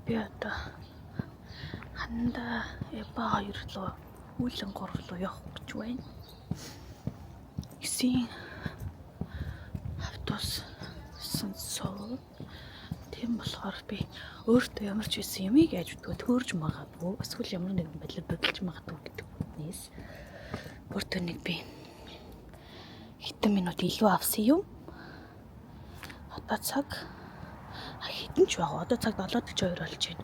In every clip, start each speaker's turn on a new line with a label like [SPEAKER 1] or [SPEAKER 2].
[SPEAKER 1] Би одоо ханда Эба 2 руу Үйлэн 3 руу явах гэж байна. 9 автобус сууд. Тийм болохоор би өөртөө ямар ч байсан юмыг яаж өгдгөө төөрж магадгүй. Эсвэл ямар нэгэн байдлаар бодолж магадгүй гэдэг үгнээс өөртөө нэг би хэдэн минут илүү авсан юм. Одоо цаг хэдэн ч баг. Одоо цаг 7:42 болж байна.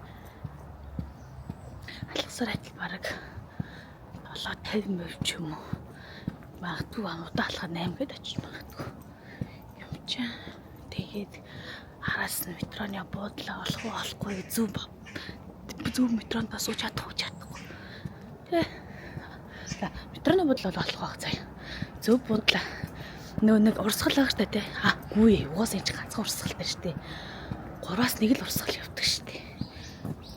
[SPEAKER 1] Алгасаар адил бараг 7:50 минут ч юм уу. Магадгүй удаалахад 8 гээд очиж магадгүй. Юм чинь тэгээд араас нь метроны буудлаа олохгүй зөв метронд сууж чадахгүй. Тэ. Метроны буудлаа олох байх заяа. Зөв буудлаа нэг урсгал байгаа штэ тэ. Үгүй угаасаа энэ ганцхан урсгалтай штэ. 3-аас 1 л урсгал явдаг штэ.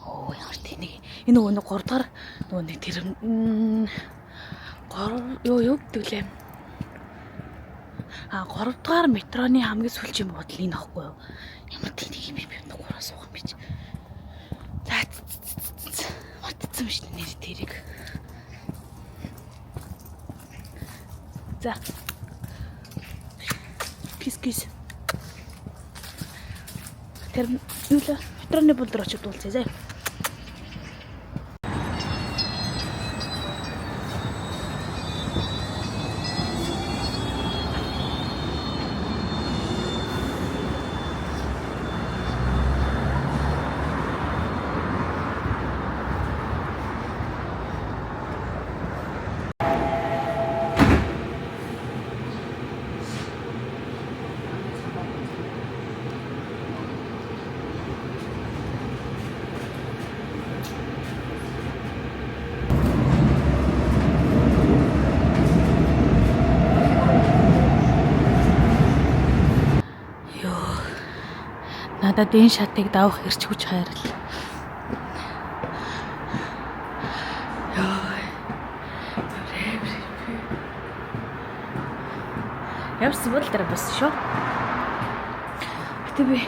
[SPEAKER 1] Оо ямар тэнийг энэ нөгөө нэг 3 дахь нөгөө нэг тэр юу гэдүүлээ. 3 дахь метроны хамгийн сүүлийн буудал энэ ахгүй юу? Ямар тэнийг юм би 3-аас суух юм биш. Мартцсан биш нэр тэрийг. За. Кис. Тэр юу л метроны буудлаар очиж дуулцъя заа. Надад энэ шатыг давах хэрч хүч хайрал. Явсан бол дараа бос шүү. Гэтэ би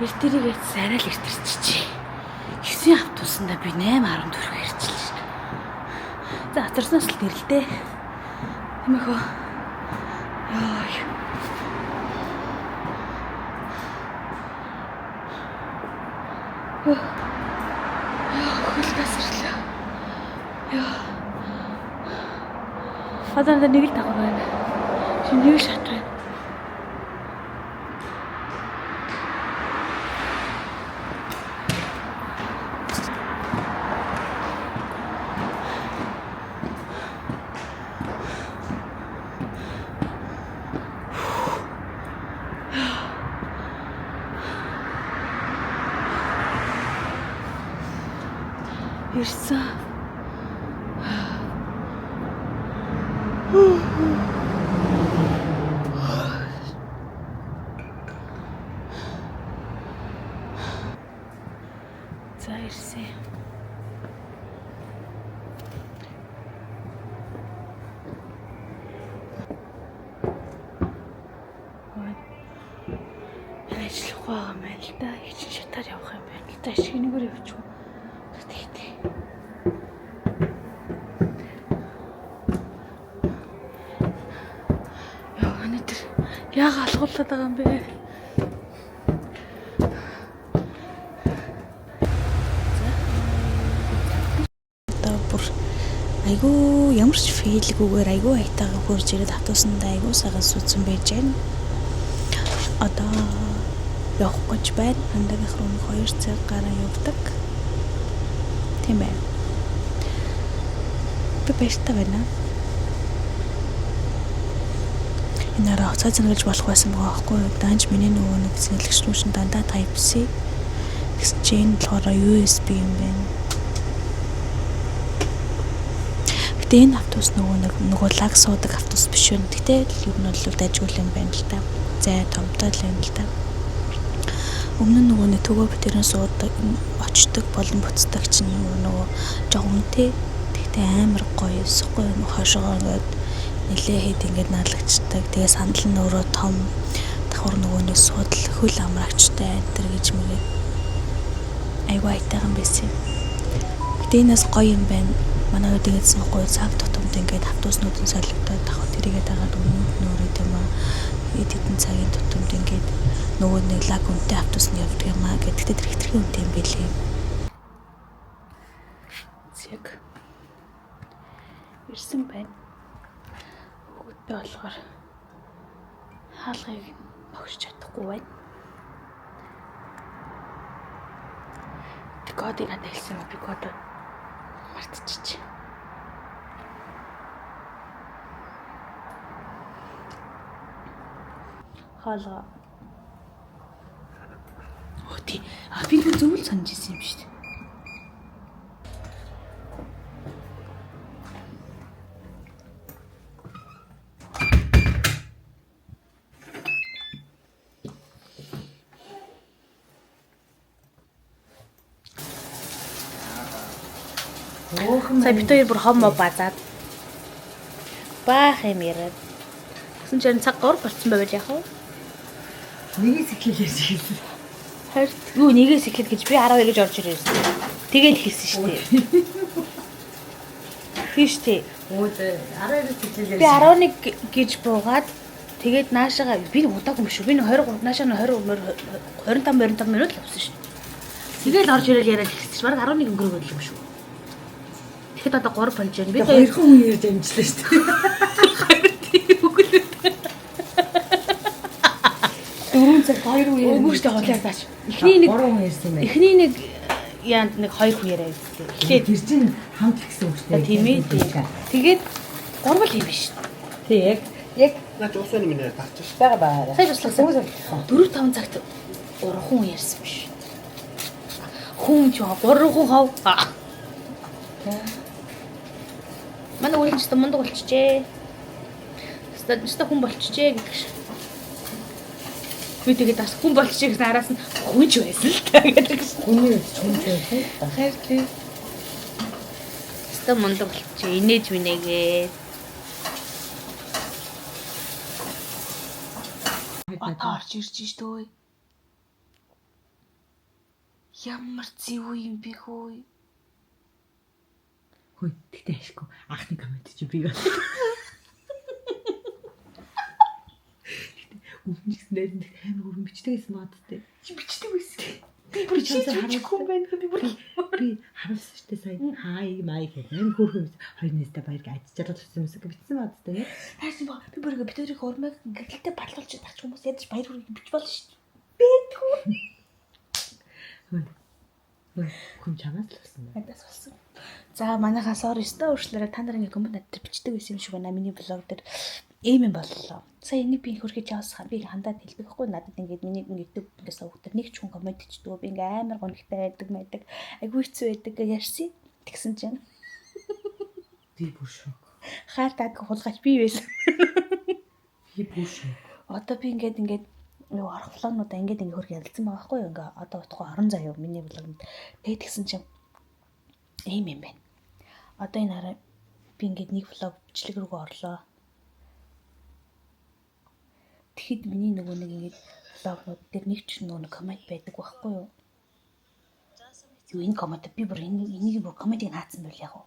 [SPEAKER 1] эртэрийг арай л эртэрчээ. 9 автобусанда би 8:14 хэрчлээ шүү. За автобуснаас л гэрэлтэй. Тэмэхөө. Хөл тасрлаа. Одоо нэг л дагав байна. Шинэ нэг шат байна. Ирсэн. За ирсэн. Ажиллах байгаа юм байна л да. Их шатаар явах юм байна л да. Ашигнийгээр явчих. Яага алгуулад байгаа юм бэ? Одоо бүр айгуу ямар ч фейлгүйгээр айгуу айтаагаа хурж ирээд автобусандаа айгуу сагаа суудсан байж байна. Одоо явах гэж байна. Хандагийнх руу 2 цаг гараа явдаг. Тийм ээ. Би баяртай байна. Нара цаа зэнгэлж болох байсан байгаа байхгүй юу? Данж миний нөгөө нэг зэнгэлэгч рүү шин дандаа Type-C гэсэн чинь болохоор USB юм байна. Гэтэ энэ автобус нөгөө лаг суудаг автобус биш үү? Гэтэ юу нь бол дайжгүй юм байна л та. Зай томтой л байна л та. Өмнө нь нөгөө нэг төгөө битэрэн суудаг, очдог болон буцдаг чинь нөгөө жоохон үнэтэй. Гэтэ амар гоё, сухгүй хошгоо ингээд нэлээ хэд ингээд наалгачдаг. Тэгээ сандал нь өөрөө том давхар нөгөө нэг суудал хөл амрагчтай энэ гэж мэгээ айгүй айтайхан байсан юм. Гэтэ энэс гоё юм байна. Манай үед ингэсэн гоё цаг тутамд ингээд автобуснууд нь солигдоод тахад тэрийгээ дагаад өнөөх нөрөө юм аа. Эдгэн цагийн тутамд ингээд нөгөө нэг лаг үнэтэй автобусны явдаг юм аа гэдэг тэр хэтэрхий үнэтэй юм байлээ. Зэг ирсэн байна. Хөөдөө болохоор хаалгыг огш чадахгүй байна. Кодыг надад хэлсэн би кодоо мартчихжээ. Хаалга. Өти би зөв л санаж ирсэн юм шүү дээ. Сая бид хоёр бүр хомо базаад баах юм яриад. Гэсэн чинь цаг 3 болцсон байвал яах вэ?
[SPEAKER 2] Нэгээс ихлээр хэлсэн.
[SPEAKER 1] Харин юу нэгээс ихэд гэж би 12 гэж орж ирсэн. Тэгэл хэлсэн шүү дээ. Тийш тий.
[SPEAKER 2] Өөд 12-ээс ихлээр.
[SPEAKER 1] Би 11 гэж буугаад тэгээд наашаага би удаагүй юм шүү. Би 23 наашаа 25 минут л авсан шүү. Тэгэл орж ирэл яриад хэлсэн чинь бараг 11 өнгөрөг байлгүй шүү. Тэгэхэд одоо 3 болж байна. Би
[SPEAKER 2] хоёр хүн ярьж амжлаа шүү дээ. Дөрөв цаг хоёр хүн ярьж.
[SPEAKER 1] Үгүй шүү дээ хоолой зааш. Эхний нэг
[SPEAKER 2] 3 хүн ярьсан байна.
[SPEAKER 1] Эхний нэг яанд нэг 2 хүн яриа үзлээ.
[SPEAKER 2] Тэгэхээр тэр чинь хамт гэсэн үг шүү дээ.
[SPEAKER 1] Тийм ээ. Тэгээд 3 л юм биш.
[SPEAKER 2] Тий яг
[SPEAKER 3] наач ус байна минь тарчих ш.
[SPEAKER 2] байгаа баа.
[SPEAKER 1] Сайн тусласан. 4-5 цагт 3 хүн ярьсан биш. Хүн ч 3 хүн хав. Манай үеийн ч мундаг болчихжээ. Ста хүн болчихжээ гэдэг ш. Би тэгээд бас хүн болчихжээ гэсэн араас нь хүн ч байсан л та гэдэг ш.
[SPEAKER 2] Хүний хүн ч байсан.
[SPEAKER 1] Хайрлаа. Ста мундаг болчихжээ. Инээж минэгээ. Одоо орж ирж штөө. Ямар зэв юм бэ хөөе.
[SPEAKER 2] Хөөе тэгтээ ашгүй анхны комент чи би гоо. Өмнөс нэрэн амар хөргөн бичдэг гэсэн баадтай. Чи бичдэг байсан. Би бүр чийчихгүй байна. Би харуулсан шүү дээ сая. Хай май гэх амар хөргөн хоёр нэстэй баяр ажиж чадсан юмсаг бичсэн баадтай.
[SPEAKER 1] Хайсан ба би бүргээ битэрийг урмаг гэрэлтэй батлуулж тагч хүмүүс ядаж баяр хүрээ бич болно шүү дээ. Бэдгүй.
[SPEAKER 2] Хүн чамаас л болсон байна.
[SPEAKER 1] Надаас болсон. За манайхаа sorry өстө өөрчлөлөөрөө та нарын коммент надад бичдэг байсан юм шиг байна. Миний блог дээр ийм юм боллоо. Сая энийг би хөргөж яваасаа би хандаад хэлдэг байхгүй надад ингээд миний YouTube ингээс өгдөг нэг ч хүн коммент ичдэг. Би ингээ амар гонхтой байдаг мэдэг. Айгу хэцүү байдаг гэж ярьсан. Тэгсэн чинь
[SPEAKER 2] Би бүр шок.
[SPEAKER 1] хаалтаад хулгайч би байсан.
[SPEAKER 2] Би бүр шок.
[SPEAKER 1] Одоо би ингээд юу арга плануудаа ингээд хөрг ярилцсан байгаа байхгүй юу? Ингээ одоо утгаа 10 заяа миний блогнд. Тэгээд тэгсэн чинь ийм юм байна. Одоо энэ хараа би ингээд нэг блог бичлэг рүүгээ орлоо. Тэгэхэд миний нөгөө нэг ингээд блогнууд дээр нэг ч нөгөө коммент байдаг байхгүй юу? Юу энэ коммент би бүр энийг бүр комментиг хаацсан байл яг уу.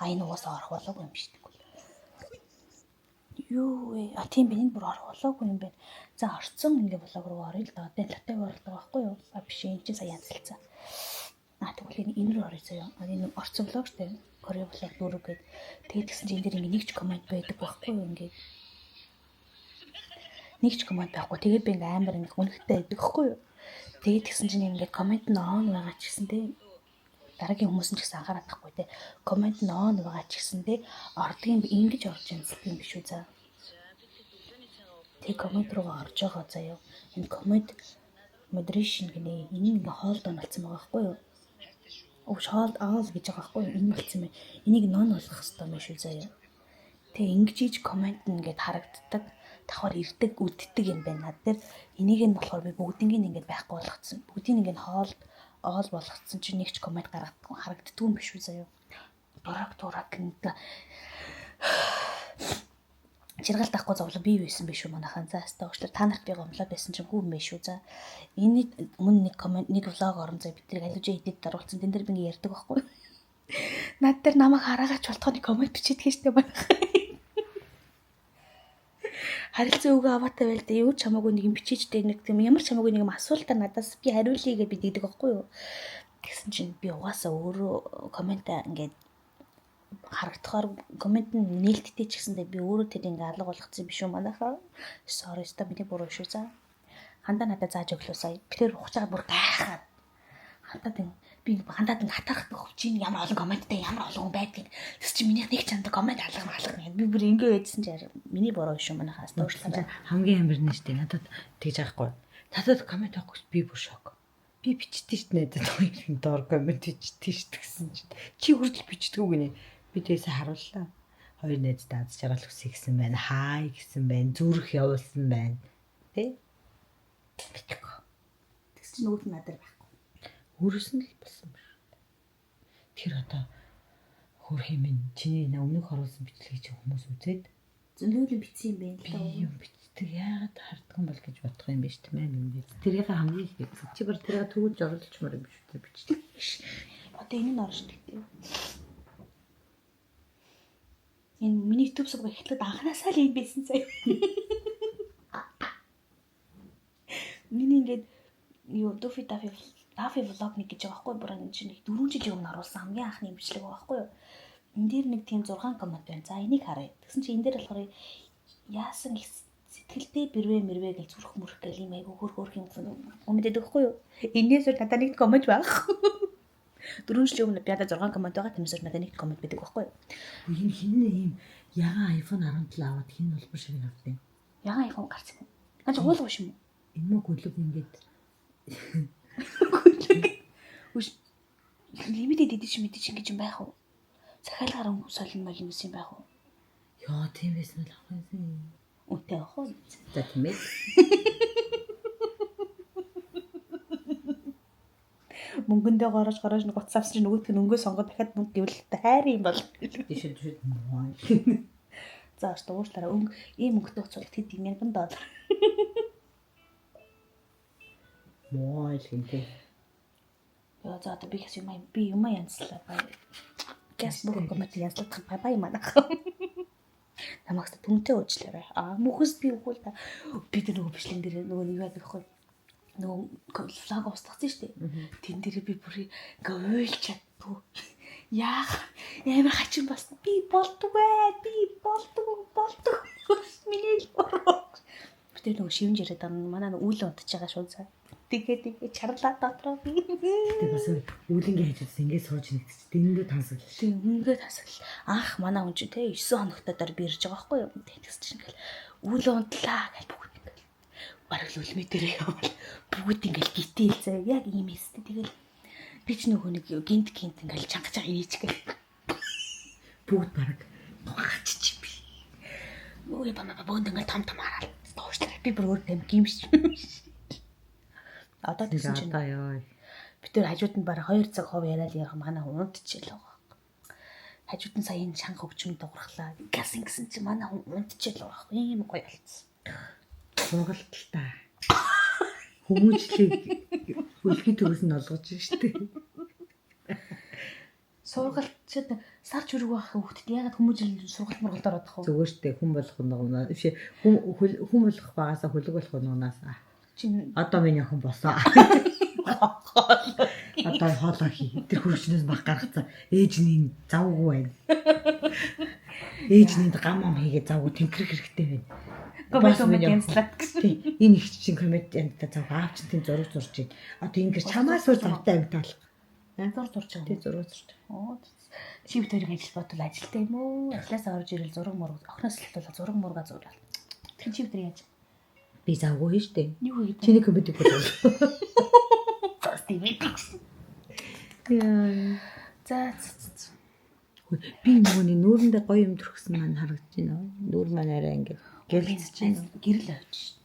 [SPEAKER 1] А энэ угаасаа орох болоогүй юм биш үү? Юу вэ? Тийм би энэ бүр орох болоогүй юм байна. За орцсон ингээ блог руу орё л да. Одоо латаг орлоо байхгүй юу? Биш энэ чинь сая янзлцсан. Тэгвэл энэ рүү орё заяа. Энэ орцсон блог шүү дээ. Корея блог дөрөв гээд тэгээд гисэн чинь энэ дээр ингээ нэг ч коммент байдаг байхгүй юу ингээ. Нэг ч коммент байхгүй. Тэгээд би ингээ амар ингээ үнэхтэй байдаг байхгүй юу? Тэгээд гисэн чинь ингээ коммент нь он байгаа ч гэсэн тийм дараагийн хүмүүс нь ч гэсэн анхаарах байхгүй те. Коммент нь он байгаа ч гэсэн те ордгийн ингэж орж янзлах юм биш үү за. Тэг коммент руу орж байгаа заяа. Энэ коммент moderation гэнэ. Энийг ингээ хоолд оноолцсон байгаа байхгүй юу? Өвч хоолд аал гэж байгаа байхгүй юу? Энэ болцсон юм. Энийг нон болгох хэрэгтэй юм шүү заяа. Тэг ингэж иж коммент нь ингээд харагддаг. Давхар ирдэг, үддэг юм байна. Над дээр энийг нь болохоор би бүгднийг ингээд байхгүй болгоцсон. Бүгдийг ингээд хоолд оол болгоцсон чинь нэг ч коммент гаргадаггүй харагддгүй юм биш үү заяа. Бараг дураг гэнэ. Чиргал тахгүй зовлон бий байсан биш үү манайхан. За хаста уучлаар та нарт би гомлоод байсан чинь хүн биш үү. За энэ өмнө нэг комент нэг влог орон зай бид тэрийг алужаа эдит оруулсан. Тэн дээр би ингэ ярьдаг байхгүй. Над дээр намайг хараагач болтохны комент бичиж хийжтэй манайхан. Харилцаа өгөө аваатай байл да юу ч хамаагүй нэг юм бичижтэй нэг тийм ямар ч хамаагүй нэг юм асуултаа надаас би хариулъя гэж би дийдэг байхгүй юу. Тэгсэн чинь би угаасаа өөрөө комент ингээд харагдахаар комент нь нээлттэй ч гэсэндээ би өөрөө тэр ингээ алга болгоцсон биш үү манайхаа. Sorry ста миний буруу шүү за. Хандаа надад зааж өглөө сая. Би тэр ухчаа бүр гайхаад. Хандаад би хандаад ингээ хатархдаг хөвчийн ямар олон комменттэй ямар олон хүн байдгийг. Тэс чи минийх нэг чанд коммент алга. Би бүр ингээ байдсан чи миний буруу шүү манайхаа. Уучлаарай.
[SPEAKER 2] Хамгийн амар нь штэ надад тэгж аахгүй. Надад коммент авахгүй би бүр шок. Би бичтээ штэ надад хоёрын доор коммент бичтээ штэ гэсэн чинь чи хүртэл бичдэггүй гинэ. Би тэрээс харууллаа. Хоёр найз даад жаргал үсэ гэсэн байна. Хай гэсэн байна. Зүрх явуулсан байна. Тэ? Битгэв.
[SPEAKER 1] Тэгс чи нөгөөт нь надад байхгүй.
[SPEAKER 2] Өөрөөс нь л болсон юм шиг. Тэр одоо хөр хэмээн чиний өмнөх оруулсан бичлэгийг чи хүмүүс үзээд
[SPEAKER 1] Зөндөлөө битсэн юм байна л
[SPEAKER 2] би
[SPEAKER 1] да.
[SPEAKER 2] юм бичдэг яагаад харддаг юм бол гэж бодох юм биш тийм ээ. Тэрийг хамгийн их чи бүр тэрийг төвөж оруулчихмаар юм биш үү бичдэг.
[SPEAKER 1] Одоо энэ нь орж ирдэг. Энэ миний YouTube сувг эхлээд анханасаа л юм байсан заяа. Миний ингээд юу Дафи влог нэг гэж байгаа байхгүй бүр энэ чинь 4 жилийн өмнө оруулсан хамгийн анхны бичлэг байгаа байхгүй юу. Энд дээр нэг тийм 6 коммент байна. За энийг харъя. Тэгсэн чинь энэ дээр болохоор яасан их сэтгэлдээ бэрвэ гэж зүрх мөрөх гэл юм айгу хөрх юм коммент өгдөг байхгүй юу. Энээс өөр надад нэг коммент баг. 4 жилийн өмнө би надад 6 коммент байгаа. Тэрнээс надад нэг коммент байдаг байхгүй юу.
[SPEAKER 2] Энэ хин ийм ягаан iPhone 17 аваад хин улбар ширээ авсан юм.
[SPEAKER 1] Ягаан iPhone гарсан. Наач уулга биш юм уу?
[SPEAKER 2] Энэ мө гөлөг ингээд
[SPEAKER 1] Үш лимитэд эдэж гэж юм байх уу? Захиалгаар солин мал юм байх уу?
[SPEAKER 2] Яа тийм байсан л ах юм.
[SPEAKER 1] Үнтэй ах уу?
[SPEAKER 2] За тийм ээ.
[SPEAKER 1] Мөнгөндөө гараж нэг уцаас чинь нөгөөдх нь өнгөө сонгоод дахиад мөнгө гэвэл хайр юм бол.
[SPEAKER 2] Тийш.
[SPEAKER 1] За уучлаарай ийм мөнгөтэй уцууд хэд $1000.
[SPEAKER 2] Мой л гинтэй.
[SPEAKER 1] Яа за одоо би юм янзлаа бай. Гэс бүх коммент янзлах бай манайх. Намагс түнтэй уучлаарай. Мөхөс би үгүй л та. Би тэр нөгөө бичлэн дээр нөгөө нэг яадаг хгүй. Нөгөө флаг устгацсан шүү дээ. Тэн дээр би бүр ингээ уйлж чаддгүй. Яах ямар хачин бас би болдгоо. Миний л буруу. Би тэр нөгөө шивэн жирээд манай үйл унтж байгаа шүү за. Тэгээ чарлаа дотроо би.
[SPEAKER 2] Тэгээ бас үүлэнгээ хажуудаас ингээд сууж нэгтч дэндүү тансаглал.
[SPEAKER 1] Тэгээ ингээд тасгал. Анх манай хүн чи те 9 хоногтойдор бирж байгаа байхгүй юу? Тэгс чинь ингээл үйл унтлаа гэж бүгд ингээл бараг л үлмээ дээрээ явал бүгд ингээл гитэл заа яг ийм эстэй тэгэл би ч нөгөө нэг гинт ингээл чангаж байгаа ээжгээ.
[SPEAKER 2] Бүгд бараг тухаач би.
[SPEAKER 1] Өө бамаа бөөнд ингээл том хараад тоочлаа. Би бүр өөр юм гимш. Одоо тэгсэн чинь
[SPEAKER 2] яа.
[SPEAKER 1] Би тэр хажууд нь бараг 2 цаг хов яриад яг манай хүн унтчихэл байгаа. Хажууд нь сая энэ чанга хөгжмөнд дуурхлаа. Газ ингэсэн чинь манай хүн унтчихэл байгаа. Ийм гоё болцсон.
[SPEAKER 2] Сургалт л та. Хүмүүжлийг хөлхий төгс нь олгож штэ.
[SPEAKER 1] Сургалтчид сарч өрөг байх хөвгтд ягаад хүмүүжил сургалт мургалд ороод ах вэ?
[SPEAKER 2] Зүгээр штэ хүн болгох нь биш хүн болгох багасаа хөлөг болох нуунаас. Одоо миний охин босоо. Одоо хоолоо хий. Тэр хөрчнөөс баг гаргацсан. Ээж нь завгүй байна. Ээж нь гам хийгээ завгүй тэнхрэх хэрэгтэй байна.
[SPEAKER 1] Коммент янзлаад гэсэн.
[SPEAKER 2] Энэ их чинь коммент янзлаа завгүй аав чинь тийм зураг зурж байна. Одоо ингэж чамаас уу завтай амтаалах.
[SPEAKER 1] Зур зурж байгаа.
[SPEAKER 2] Тийм зураг зурж.
[SPEAKER 1] Оо. Чи битэрийг ажил бодвол ажилтай юм уу? Ажлаас орж ирэл зураг мураг охноос л бол зураг мурга зурвал. Тэр чи битэр яаж?
[SPEAKER 2] Би завгүй штэ.
[SPEAKER 1] Юу хийх вэ?
[SPEAKER 2] Чиний коммент болов. Яа.
[SPEAKER 1] За.
[SPEAKER 2] Би нөгөөний нүүрэндээ гоё юм төрхсөн маань харагдаж байна. Нүүр маань арай ингэ гэлцэж байна.
[SPEAKER 1] Гэрэл авч.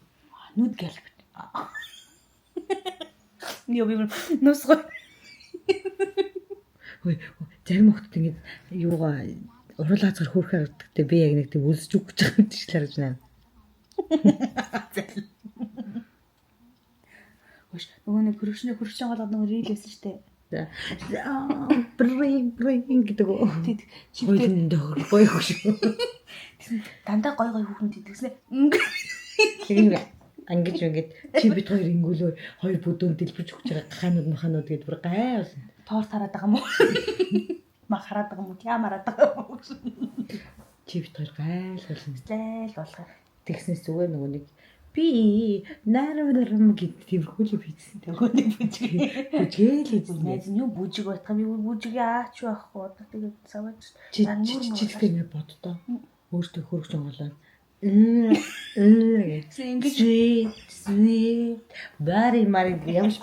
[SPEAKER 1] Нүд гэл. Нөө би нус гоё.
[SPEAKER 2] Хөөе зарим хүмүүс ингэ юугаа урал хазгаар хөөрхөн харагддаг. Би яг нэг тийм үлсэж үг гэж байгаа юм шиг харагдаж байна.
[SPEAKER 1] Хөөш нөгөө нэг хөрөгчний голгод нөгөө рил байсан штэ.
[SPEAKER 2] Брин гэдэг үү?
[SPEAKER 1] Тэд
[SPEAKER 2] Хойлон дохор гоё шүү.
[SPEAKER 1] дандаа гой хүүхэн тэдгснэ.
[SPEAKER 2] Ингээд чи бид хоёр ингүүлөө хоёр бүдүүн дэлбэрч өгч байгаа ханууд гэд бүр гай болсон.
[SPEAKER 1] Тоор тараад байгаа юм уу? Мах хараад байгаа юм уу? Ямараад байгаа юм уу?
[SPEAKER 2] Чи бид хоёр гай болсон.
[SPEAKER 1] Зээл болгоо.
[SPEAKER 2] Тэгснээс зүгээр нөгөө нэг би нарам гэд тэрхүүл хийсэн.
[SPEAKER 1] Тэгвэл бүжиг.
[SPEAKER 2] Бүжгээл хийсэн.
[SPEAKER 1] Найз нь юу бүжиг байтгаа би бүжиг аач байхгүй. Тэгээд саваж
[SPEAKER 2] Чи тэгтээ боддоо. Өөртөө хөргөж онголоо. Ингэж бари ямш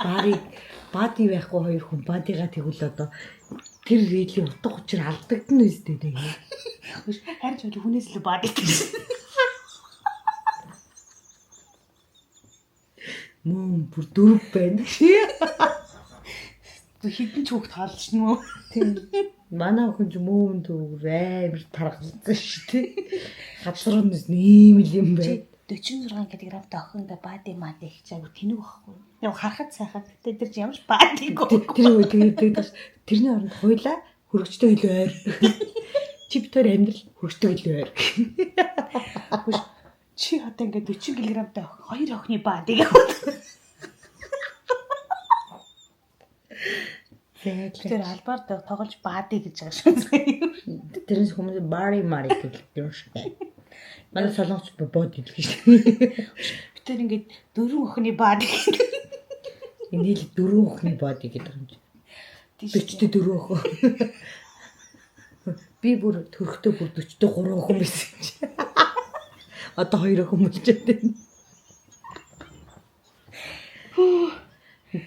[SPEAKER 2] бади байхгүй хоёр хүн бадигаа тэгвэл одоо тэр рейлийн утга учир алдагдана үстэй дээ.
[SPEAKER 1] Харин ч хүнээс л бади гэж.
[SPEAKER 2] Мөн бүр дөрөв байна.
[SPEAKER 1] Хитэн ч хүүхд хаалж нь мөө.
[SPEAKER 2] Тийм. Манай хүн ч мөн төгөр амар таргалсан шүү дээ. Хавсрын ийм л юм байна.
[SPEAKER 1] 46 кг охинда бади мад их чаг тэнэг байхгүй. Яг харахад сайхан. Гэтэ тэр чинь ямар ч бадигүй.
[SPEAKER 2] Тэр тэрний оронд хойлоо хөргөчтэй илүү ойр. Чи битээр амьдрал хөргөчтэй илүү ойр.
[SPEAKER 1] Чи одоо ингээд 40 кг-тай хоёр охины бадиг аваад. Тэр албаар тоглож бади гэж байгаа шүү.
[SPEAKER 2] Тэрнээс хүмүүс бари мари гэдэг юм шүү дээ. Манай солонгоч боди гэж шүү.
[SPEAKER 1] Би тэр ингээд 4 охины бади.
[SPEAKER 2] Энийг 4 охины боди гэдэг юм чи. Бичтэй 4 охин. Би бүр төрхтөө бүр 40-тэй 3 охин байсан чи. Одоо 2 охин болчиход байна.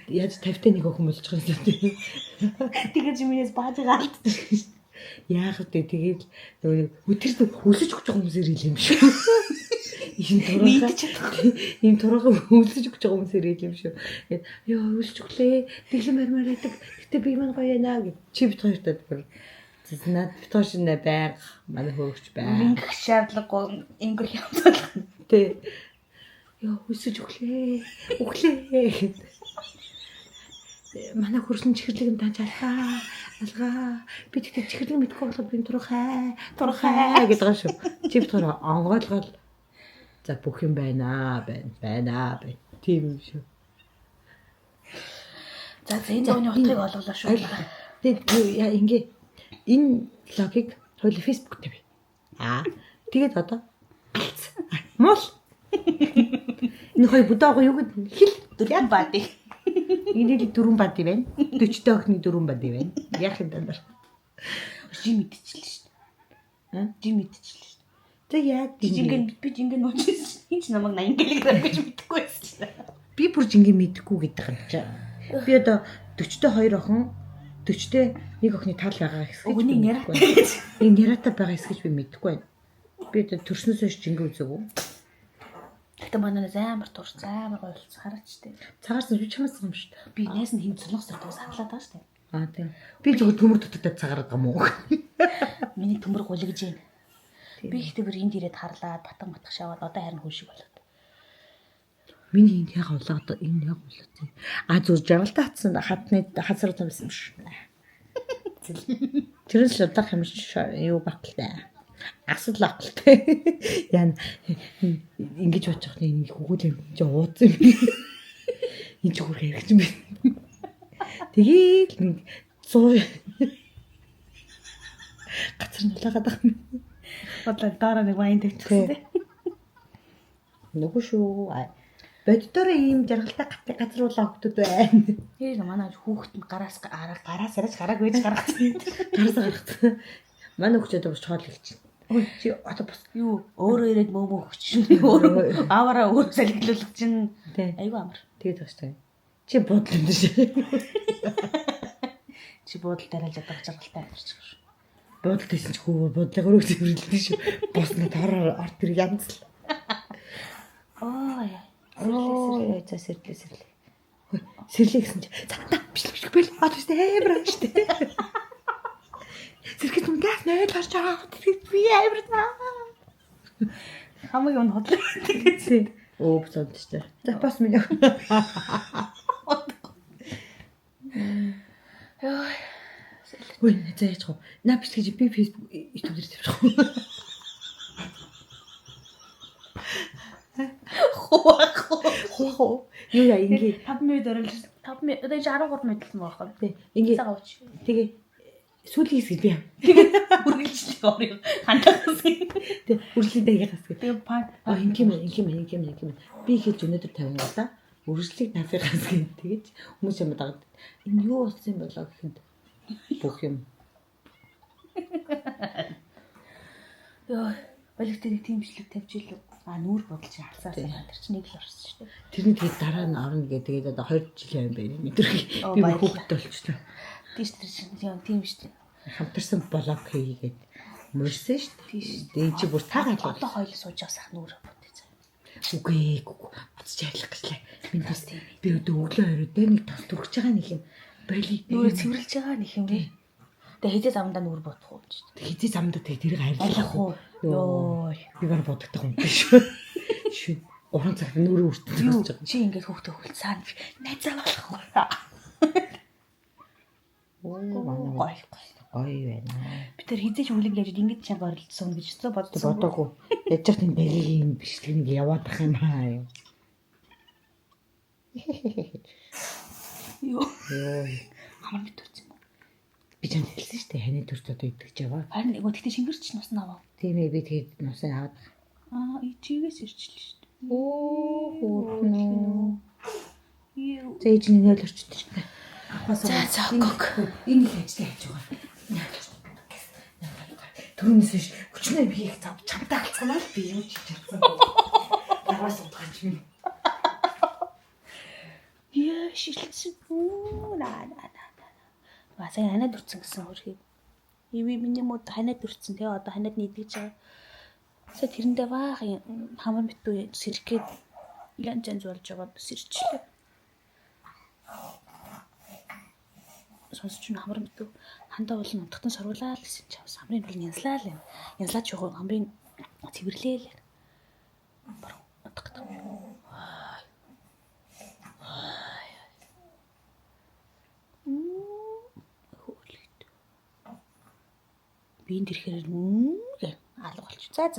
[SPEAKER 2] Яаж 50-тай 1 охин болж байгаа юм бэ?
[SPEAKER 1] Тэгээд минийс баадыг алдчих.
[SPEAKER 2] Яах вэ? Тэгээд нөгөө өтөрт хүлээж өгч байгаа хүмүүсээр ил юм шүү. Ийм тураагаа хүлээж өгч байгаа хүмүүсээр ил юм шүү. Тэгээд ёо хүлээж өглөө. Тэглэн мармаар байдаг. Гэтэ би маань гоё яана гэж чи бит хоёртаа бүр над бит хоёр шинэ байг манай хөрөгч байг.
[SPEAKER 1] Ингэх шаардлагагүй ингэх юм бол.
[SPEAKER 2] Тэ. Ёо хүлээж өглөө. Өглөө. Манай хөрсөн чихэрлэг нь тааж алгаа. Би тэгтээ чихэрлэг мэдгүй болохоор би турхай гэдэг байгаа шүү. Чи бит хоёр онгойлгол за бүх юм байна. Тийм юм шүү.
[SPEAKER 1] За энэ зооны утгыг олголоо шүү.
[SPEAKER 2] Тэгээд ингээ энэ логик хоёул фэйсбүүк дээр бай. Тэгээд одоо мол энэ хоёр будаагаа юу гэдэг хэл
[SPEAKER 1] дөрвөн бади.
[SPEAKER 2] Энийг 4 бади байна. 40-тэй охины 4 бади байна. Яах юм даа.
[SPEAKER 1] Жи мэдчихлээ шүү дээ. Жи мэдчихлээ шүү дээ.
[SPEAKER 2] Тэг яа
[SPEAKER 1] би жингэн нуучихсан. Энд ч намайг 80 кг гэж мэдэхгүй байсан шүү дээ.
[SPEAKER 2] Би бүр жингээ мэдэхгүй гэдэг юм чаа. Би одоо 40-тэй 2 охин 40-тэй 1 охины тал байгаа хэсэг.
[SPEAKER 1] Өгний няраа.
[SPEAKER 2] Энэ няраатай байгаа хэсэг би мэдэхгүй байна. Би одоо төрснөөс хойш жингээ үзээгүй.
[SPEAKER 1] Гэтэ манайнаас амар турш амар гойлц хараач тээ.
[SPEAKER 2] Цагаарсан би чамаас юм шүү дээ.
[SPEAKER 1] Би найс нь хин цолоос төртөөс харлаад байгаа шүү дээ.
[SPEAKER 2] Тийм. Би зөвхөн төмөр төтөдөө цагаараад байгаа мó.
[SPEAKER 1] Миний төмөр гулгиж байна. Би ихтэй бүр энд ирээд харлаад батан шаваад одоо харин хүн шиг болоод.
[SPEAKER 2] Миний энд яг улаад энэ яг улаад. Зүр жаргалтай хатсан хатны хазар тавьсан юм шүү. Тэрс л удах юм юу баталтай. Асал авалтай. Яа ингэж бодож байгаа нэг хөгөл юм чи ууцсан юм. Энд ч хөрх хэрэгч юм байна. Тэгээд нэг 100 гацар нулаагаад байгаа юм.
[SPEAKER 1] Бодлоо дараа нэг вайн тавьчихсан тий.
[SPEAKER 2] Нөгөө шүү. Боддоор ийм жаргалтай газруулаа хөвгдөд байна.
[SPEAKER 1] Тэр манай хүүхэд нь гараас арайж гарааг вэж гаргацсан.
[SPEAKER 2] Гараас гаргацсан. Манай хүүхэд бас чоол хэлж байна. Ой чи одоо бас
[SPEAKER 1] юу өөрөө ирээд мөөмөө өгч өөрөө аваараа өөрөө салгилуулах чинь айгүй амар.
[SPEAKER 2] Тэгээд багчтай. Чи бодол юм дээ.
[SPEAKER 1] Чи бодол дараалж байгаа жаргалтай амьдарч байгаа шүү.
[SPEAKER 2] Бодол гэсэн чи хөө бодлого өөрөө зэвэрлэдэг шүү. Босноо тараар орт тэр янз л. Ой за сэрлээ. Сэрлээ гэсэн чи за биш бэл одоо тест амар ааш тээ. Зэрэг юм газ найд харж байгаа би амирнаа.
[SPEAKER 1] Хамгийн өнө хотлоо.
[SPEAKER 2] Тэгсэн. Оо бодчихтой. За бас минь.
[SPEAKER 1] Йоо.
[SPEAKER 2] Ой, зааж гоо. На бичлэг би Facebook YouTube дээр тавьчих. Хоо. Юу яа ингэ
[SPEAKER 1] 5 минут оролцсон. 5 минут одоо 13 минут болсон байгаа юм.
[SPEAKER 2] тий. Ингэ
[SPEAKER 1] Цагаан ууч.
[SPEAKER 2] тэгээ сүүлийн хэсэг би.
[SPEAKER 1] Үргэлжлэх орё. Хандаас.
[SPEAKER 2] Тий. Үргэлжлийн дагигаас гэ.
[SPEAKER 1] Тэгээ пан
[SPEAKER 2] Инким. Би хэлж өнөөдөр 50 удаа үргэлжлэх нафигаас гэ. Тэгэж хүмүүс юм дагад. Энэ юу болсон юм болоо гэхэд бүх юм.
[SPEAKER 1] Йоо. Балигтэрийг тиймчлэг тавьж илүү. Нүүр бодолч харсаар тэр чинь нэг л орсон шүү дээ.
[SPEAKER 2] Тэрний тэгээд дараа нь орно гэдэг тэгээд одоо 20 жилийн юм байна мэдрэг. Би хүүхдтэй болчихлоо.
[SPEAKER 1] Тийш тэр чинь тийм шүү дээ.
[SPEAKER 2] Хамтарсан блог хийгээд мөрсөн шүү дээ.
[SPEAKER 1] Тийш.
[SPEAKER 2] Тэгээд чи бүр таагаад л
[SPEAKER 1] одоо хоёул сууж явсах нүүр бодож байгаа.
[SPEAKER 2] үгүй бодож яарлах гэжлээ. Минь бас тийм. Би өдөө өглөө орой дээр нэг тос түргэж байгаа нэг юм боли.
[SPEAKER 1] Нүүрээ цэвэрлж байгаа нэг юм бэ. Тэгээ хизээ замдаа нүүр бодох уу гэж.
[SPEAKER 2] Хизээ замдаа тэгээд тэрийг арилгах уу?
[SPEAKER 1] Йоо.
[SPEAKER 2] Би гар бодогдох юм биш шүү. Шүн. 3 цаг нүрээ үртэж байгаа.
[SPEAKER 1] Чи ингээд хөөхтэй хөвөл цаана найзаа болох уу?
[SPEAKER 2] Ой байна.
[SPEAKER 1] Би тэр хизээч үлэн гэж ингэж чанга оролцсон гэж бодсон.
[SPEAKER 2] Бодоогүй. Яж чад энэ багийн бичлэг нэг яваад ах юм аа.
[SPEAKER 1] Йоо. Хамар мэт үтсэн юм.
[SPEAKER 2] Би чамд хэлсэн шүү дээ. Ханы төрч одоо идэж яваа.
[SPEAKER 1] Харин нөгөө тэгтээ шингэрч нус наваа.
[SPEAKER 2] Тийм ээ би тэгээд нусаа аваад.
[SPEAKER 1] Ичигээс ирчлээ шүү дээ.
[SPEAKER 2] Хөөхнөө.
[SPEAKER 1] Юу.
[SPEAKER 2] Зээж нэг л орчтой шүү дээ.
[SPEAKER 1] За гог.
[SPEAKER 2] Энэ л ажлыг хийж байгаа. Түрүүнээс биш хүчнээ би их зав чамтай алцганаа л би юу ч хийж чадсан. Даваас удаач минь.
[SPEAKER 1] Яа шилсэн. Сая ханаад үрцэн гэсэн хөрхий. Иви миний мод ханаад үрцэн тэгээ одоо ханаад нийдгэж байгаа. Сая тэрэндээ баах хамар битүү сэрхгээд янз янз болж байгаа сэрчлээ. Сонсч нь хамар битүү хандаа болон утгатан сургуулаа л гэсэн чавс хамрын бол янзлаа л юм. Янзлаач явах хамрын цэвэрлээ л. Утгатан. Би энэ тэрхээр алга болчих. За.